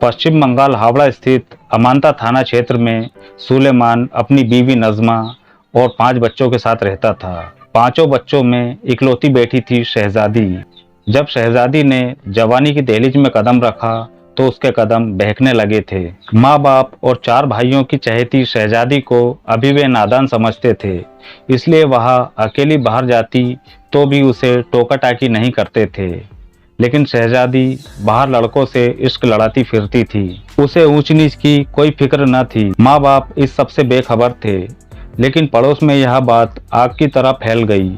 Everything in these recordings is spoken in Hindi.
पश्चिम बंगाल हावड़ा स्थित अमांता थाना क्षेत्र में सुलेमान अपनी बीवी नज़मा और 5 बच्चों के साथ रहता था। पांचों बच्चों में इकलौती बेटी थी शहजादी। जब शहजादी ने जवानी की दहलीज में कदम रखा तो उसके कदम बहकने लगे थे। माँ बाप और 4 भाइयों की चहेती शहजादी को अभी वे नादान समझते थे, इसलिए वह अकेली बाहर जाती तो भी उसे टोका टाकी नहीं करते थे। लेकिन शहजादी बाहर लड़कों से इश्क लड़ाती फिरती थी। उसे ऊंच नीच की कोई फिक्र न थी। माँ बाप इस सब से बेखबर थे, लेकिन पड़ोस में यह बात आग की तरह फैल गई।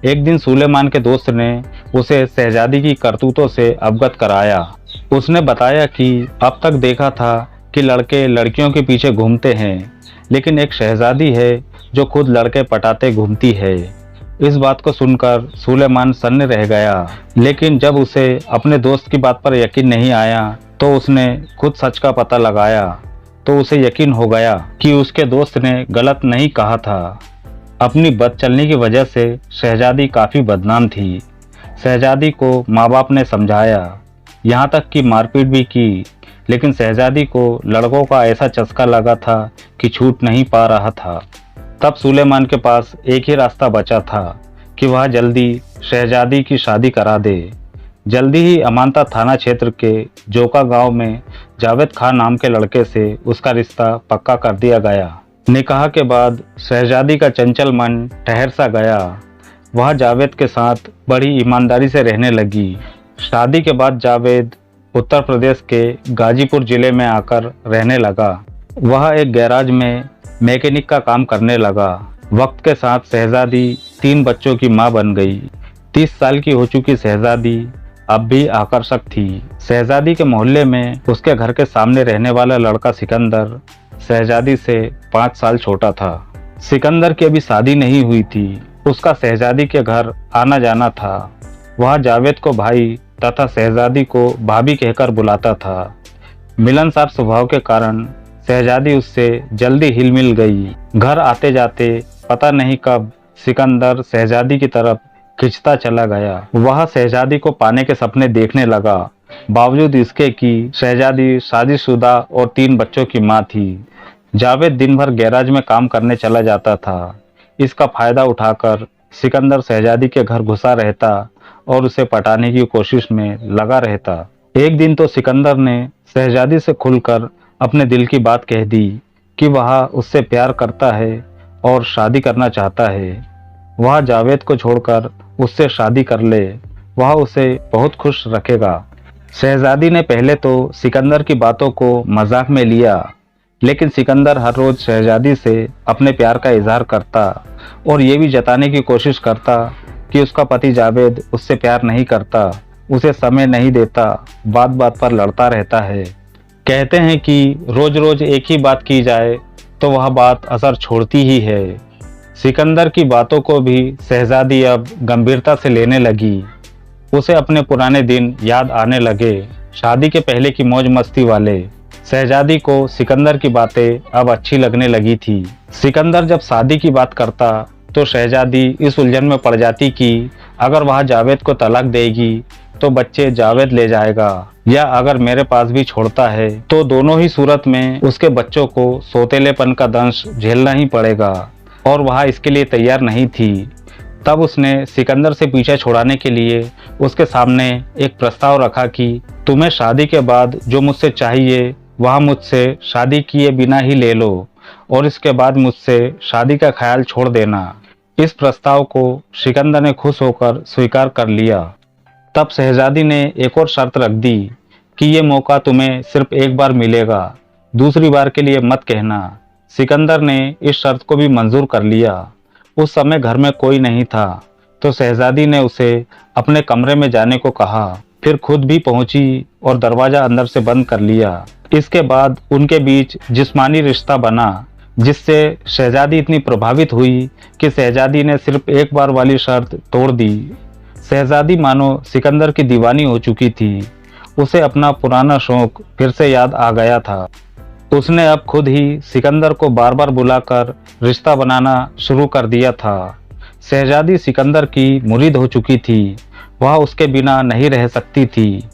एक दिन सुलेमान के दोस्त ने उसे शहजादी की करतूतों से अवगत कराया। उसने बताया कि अब तक देखा था कि लड़के लड़कियों के पीछे घूमते हैं, लेकिन एक शहजादी है जो खुद लड़के पटाते घूमती है। इस बात को सुनकर सुलेमान सन्न रह गया, लेकिन जब उसे अपने दोस्त की बात पर यकीन नहीं आया तो उसने खुद सच का पता लगाया तो उसे यकीन हो गया कि उसके दोस्त ने गलत नहीं कहा था। अपनी बदचलनी की वजह से शहजादी काफ़ी बदनाम थी। शहजादी को माँ बाप ने समझाया, यहाँ तक कि मारपीट भी की, लेकिन शहजादी को लड़कों का ऐसा चस्का लगा था कि छूट नहीं पा रहा था। तब सुलेमान के पास एक ही रास्ता बचा था कि वह जल्दी शहजादी की शादी करा दे। जल्दी ही अमांता थाना क्षेत्र के जोका गांव में जावेद खान नाम के लड़के से उसका रिश्ता पक्का कर दिया गया। निकाह के बाद शहजादी का चंचल मन ठहर सा गया। वह जावेद के साथ बड़ी ईमानदारी से रहने लगी। शादी के बाद जावेद उत्तर प्रदेश के गाजीपुर जिले में आकर रहने लगा। वह एक गैराज में मैकेनिक का काम करने लगा। वक्त के साथ शहजादी 3 बच्चों की मां बन गई। 30 साल की हो चुकी शहजादी अब भी आकर्षक थी। शहजादी के मोहल्ले में उसके घर के सामने रहने वाला लड़का सिकंदर शहजादी से 5 साल छोटा था। सिकंदर की अभी शादी नहीं हुई थी। उसका शहजादी के घर आना जाना था। वह जावेद को भाई तथा शहजादी को भाभी कहकर बुलाता था। मिलनसार स्वभाव के कारण शहजादी उससे जल्दी हिल मिल गई। घर आते जाते पता नहीं कब सिकंदर शहजादी की तरफ खिंचता चला गया। वह शहजादी को पाने के सपने देखने लगा, बावजूद इसके कि शहजादी शादीशुदा और 3 बच्चों की मां थी। जावेद दिन भर गैराज में काम करने चला जाता था। इसका फायदा उठाकर सिकंदर शहजादी के घर घुसा रहता और उसे पटाने की कोशिश में लगा रहता। एक दिन तो सिकंदर ने शहजादी से खुलकर अपने दिल की बात कह दी कि वह उससे प्यार करता है और शादी करना चाहता है। वह जावेद को छोड़कर उससे शादी कर ले, वह उसे बहुत खुश रखेगा। शहजादी ने पहले तो सिकंदर की बातों को मजाक में लिया, लेकिन सिकंदर हर रोज शहजादी से अपने प्यार का इजहार करता और ये भी जताने की कोशिश करता कि उसका पति जावेद उससे प्यार नहीं करता, उसे समय नहीं देता, बात बात पर लड़ता रहता है। कहते हैं कि रोज रोज एक ही बात की जाए तो वह बात असर छोड़ती ही है। सिकंदर की बातों को भी शहजादी अब गंभीरता से लेने लगी। उसे अपने पुराने दिन याद आने लगे, शादी के पहले की मौज मस्ती वाले। शहजादी को सिकंदर की बातें अब अच्छी लगने लगी थी। सिकंदर जब शादी की बात करता तो शहजादी इस उलझन में पड़ जाती कि अगर वह जावेद को तलाक देगी तो बच्चे जावेद ले जाएगा, या अगर मेरे पास भी छोड़ता है तो दोनों ही सूरत में उसके बच्चों को सौतेलेपन का दंश झेलना ही पड़ेगा, और वह इसके लिए तैयार नहीं थी। तब उसने सिकंदर से पीछे छुड़ाने के लिए उसके सामने एक प्रस्ताव रखा कि तुम्हें शादी के बाद जो मुझसे चाहिए वह मुझसे शादी किए बिना ही ले लो, और इसके बाद मुझसे शादी का ख्याल छोड़ देना। इस प्रस्ताव को सिकंदर ने खुश होकर स्वीकार कर लिया। तब शहजादी ने एक और शर्त रख दी कि ये मौका तुम्हें सिर्फ एक बार मिलेगा, दूसरी बार के लिए मत कहना। सिकंदर ने इस शर्त को भी मंजूर कर लिया। उस समय घर में कोई नहीं था तो शहजादी ने उसे अपने कमरे में जाने को कहा, फिर खुद भी पहुंची और दरवाजा अंदर से बंद कर लिया। इसके बाद उनके बीच जिस्मानी रिश्ता बना, जिससे शहजादी इतनी प्रभावित हुई कि शहजादी ने सिर्फ एक बार वाली शर्त तोड़ दी। शहजादी मानो सिकंदर की दीवानी हो चुकी थी। उसे अपना पुराना शौक फिर से याद आ गया था। उसने अब खुद ही सिकंदर को बार बार बुलाकर रिश्ता बनाना शुरू कर दिया था। शहजादी सिकंदर की मुरीद हो चुकी थी। वह उसके बिना नहीं रह सकती थी।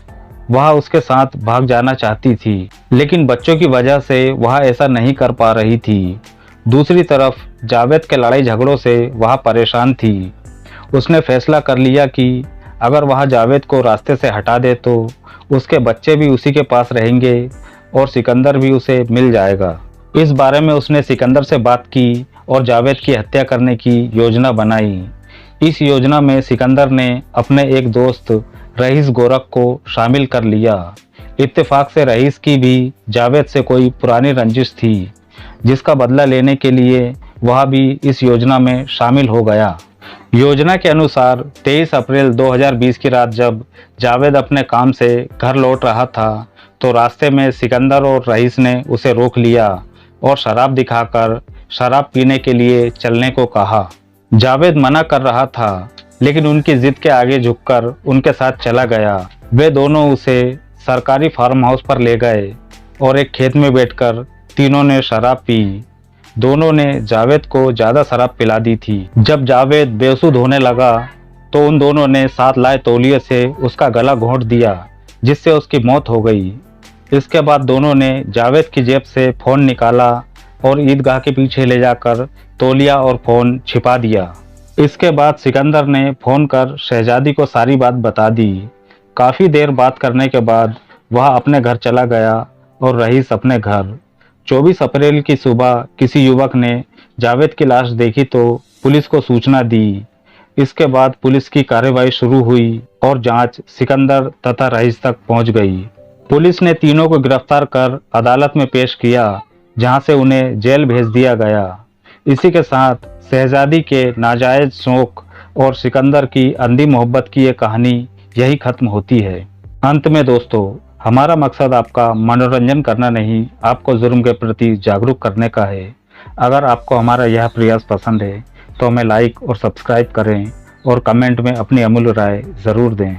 वह उसके साथ भाग जाना चाहती थी, लेकिन बच्चों की वजह से वह ऐसा नहीं कर पा रही थी। दूसरी तरफ जावेद के लड़ाई झगड़ों से वह परेशान थी। उसने फैसला कर लिया कि अगर वह जावेद को रास्ते से हटा दे तो उसके बच्चे भी उसी के पास रहेंगे और सिकंदर भी उसे मिल जाएगा। इस बारे में उसने सिकंदर से बात की और जावेद की हत्या करने की योजना बनाई। इस योजना में सिकंदर ने अपने एक दोस्त रईस गोरख को शामिल कर लिया। इत्तेफाक से रईस की भी जावेद से कोई पुरानी रंजिश थी, जिसका बदला लेने के लिए वह भी इस योजना में शामिल हो गया। योजना के अनुसार 23 अप्रैल 2020 की रात जब जावेद अपने काम से घर लौट रहा था तो रास्ते में सिकंदर और रईस ने उसे रोक लिया और शराब दिखाकर शराब पीने के लिए चलने को कहा। जावेद मना कर रहा था, लेकिन उनकी जिद के आगे झुककर उनके साथ चला गया। वे दोनों उसे सरकारी फार्म हाउस पर ले गए और एक खेत में बैठकर तीनों ने शराब पी। दोनों ने जावेद को ज़्यादा शराब पिला दी थी। जब जावेद बेसुध होने लगा तो उन दोनों ने साथ लाए तौलिए से उसका गला घोंट दिया, जिससे उसकी मौत हो गई। इसके बाद दोनों ने जावेद की जेब से फ़ोन निकाला और ईदगाह के पीछे ले जाकर तौलिया और फ़ोन छिपा दिया। इसके बाद सिकंदर ने फ़ोन कर शहजादी को सारी बात बता दी। काफ़ी देर बात करने के बाद वह अपने घर चला गया और रईस अपने घर। 24 अप्रैल की सुबह किसी युवक ने जावेद की लाश देखी तो पुलिस को सूचना दी। इसके बाद पुलिस की कार्रवाई शुरू हुई और जांच सिकंदर तथा रईस तक पहुंच गई। पुलिस ने तीनों को गिरफ्तार कर अदालत में पेश किया, जहां से उन्हें जेल भेज दिया गया। इसी के साथ शहजादी के नाजायज शौक और सिकंदर की अंधी मोहब्बत की ये कहानी यही खत्म होती है। अंत में दोस्तों, हमारा मकसद आपका मनोरंजन करना नहीं, आपको जुर्म के प्रति जागरूक करने का है। अगर आपको हमारा यह प्रयास पसंद है तो हमें लाइक और सब्सक्राइब करें और कमेंट में अपनी अमूल्य राय ज़रूर दें।